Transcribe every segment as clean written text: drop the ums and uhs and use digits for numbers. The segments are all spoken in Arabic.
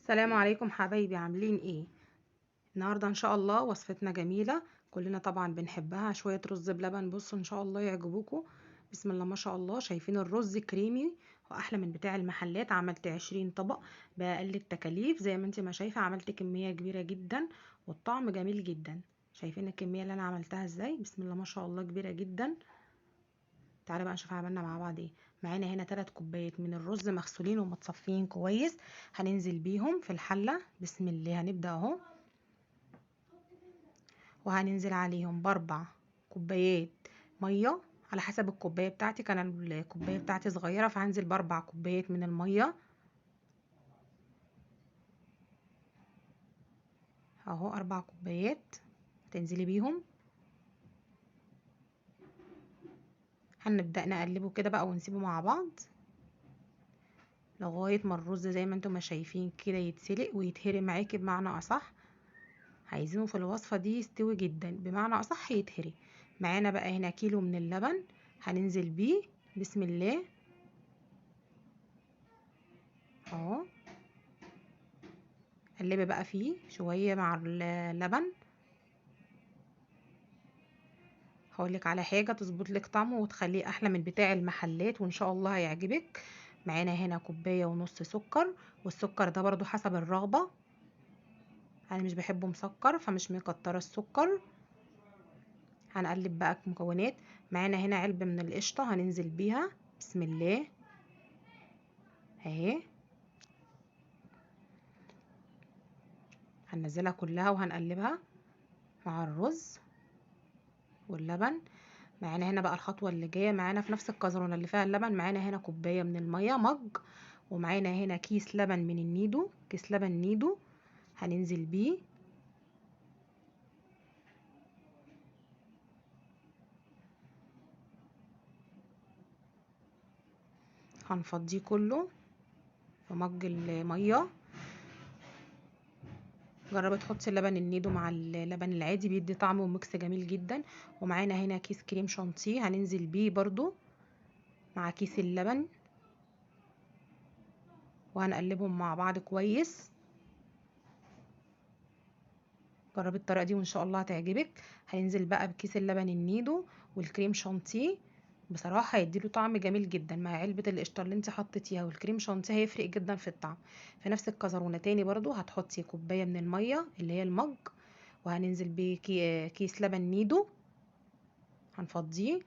السلام عليكم حبايبي، عاملين ايه؟ النهارده ان شاء الله وصفتنا جميله، كلنا طبعا بنحبها. شويه رز بلبن، بصوا ان شاء الله يعجبوكم. بسم الله ما شاء الله. شايفين الرز كريمي واحلى من بتاع المحلات. عملت 20 طبق باقل التكاليف. زي ما انت ما شايفه عملت كميه كبيره جدا والطعم جميل جدا. شايفين الكميه اللي انا عملتها ازاي؟ بسم الله ما شاء الله، كبيره جدا. تعالى بقى نشوف عملنا مع بعض ايه. معانا هنا 3 كوبايات من الرز مغسولين ومتصفيين كويس. هننزل بيهم في الحله. بسم الله. هنبدا اهو، وهننزل عليهم ب4 كوبايات ميه على حسب الكوبايه بتاعتي. كان الكوبايه بتاعتي صغيره فهنزل ب4 كوبايات من الميه اهو. 4 كوبايات تنزلي بيهم. هنبدا نقلبه كده بقى ونسيبه مع بعض لغايه ما الرز زي ما انتم ما شايفين كده يتسلق ويتهري معاكي. بمعنى اصح عايزينه في الوصفه دي يستوي جدا، بمعنى اصح يتهري. معانا بقى هنا كيلو من اللبن هننزل بيه. بسم الله اهو. قلبي بقى فيه شويه مع اللبن. هقولك على حاجه تظبط لك طعمه وتخليه احلى من بتاع المحلات، وان شاء الله هيعجبك. معانا هنا كوبايه ونص سكر، والسكر ده برضو حسب الرغبه. انا مش بحبه مسكر فمش مكتره السكر. هنقلب بقى المكونات. معانا هنا علبه من القشطه هننزل بيها. بسم الله اهي. هننزلها كلها وهنقلبها مع الرز واللبن. معانا هنا بقى الخطوه اللي جايه. معانا في نفس الكازرونه اللي فيها اللبن معانا هنا كوبايه من الميه مج، ومعانا هنا كيس لبن من النيدو، كيس لبن نيدو هننزل بيه. هنفضيه كله في مج الميه. جربي تحطي اللبن النيدو مع اللبن العادي، بيدي طعم وميكس جميل جدا. ومعانا هنا كيس كريم شانتيه هننزل بيه برضو مع كيس اللبن، وهنقلبهم مع بعض كويس. جربي الطريقه دي وان شاء الله هتعجبك. هننزل بقى بكيس اللبن النيدو والكريم شانتيه. بصراحه هيديله طعم جميل جدا مع علبه القشطه اللي انت حطيتيها، والكريم شانتيه هيفرق جدا في الطعم. في نفس الكازرونه تاني برضو هتحطي كوبايه من الميه اللي هي المج، وهننزل بكيس لبن نيدو هنفضيه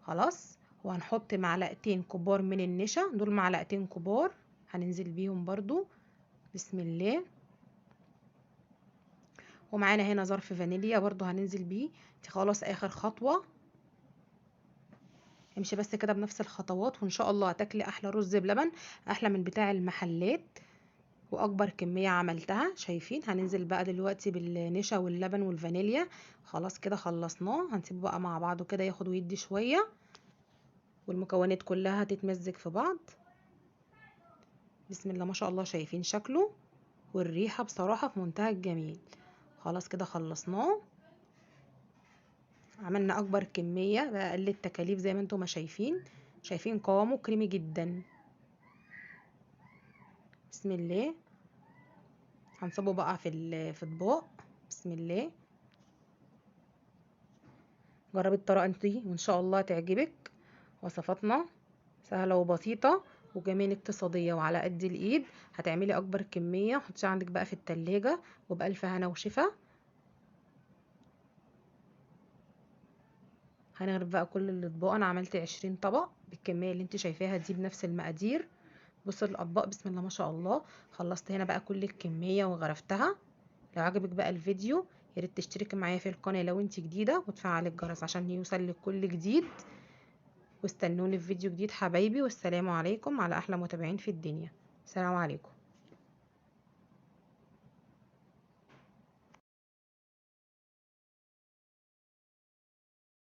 خلاص. وهنحط معلقتين كبار من النشا، دول معلقتين كبار هننزل بيهم برضو. بسم الله. ومعانا هنا ظرف فانيليا برضو هننزل بيه. دي خلاص اخر خطوة. امشي بس كده بنفس الخطوات وان شاء الله هتاكلي احلى رز بلبن، احلى من بتاع المحلات. واكبر كمية عملتها. شايفين؟ هننزل بقى دلوقتي بالنشا واللبن والفانيليا. خلاص كده خلصناه. هنسيبه بقى مع بعضه كده ياخد ويدي شوية، والمكونات كلها هتتمزج في بعض. بسم الله ما شاء الله. شايفين شكله والريحة بصراحة في منتهى الجميل. خلاص كده خلصناه. عملنا اكبر كمية بأقل التكاليف زي ما انتم ما شايفين. شايفين قوامه كريمي جدا. بسم الله. هنصبه بقى في اطباق. بسم الله. جربي الطريقة دي وان شاء الله تعجبك. وصفاتنا سهلة وبسيطة وكمان اقتصادية وعلى قد الايد. هتعملي اكبر كمية حطيها عندك بقى في التلاجة وبألف هنا وشفا. هنغرف بقى كل الاطباق. انا عملت 20 طبق بالكميه اللي انت شايفاها دي بنفس المقادير. بصوا الاطباق بسم الله ما شاء الله. خلصت هنا بقى كل الكميه وغرفتها. لو عجبك بقى الفيديو يا ريت تشتركي معايا في القناه لو انت جديده، وتفعلي الجرس عشان يوصلك كل جديد. واستنوني في فيديو جديد حبايبي، والسلام عليكم على احلى متابعين في الدنيا. سلام عليكم.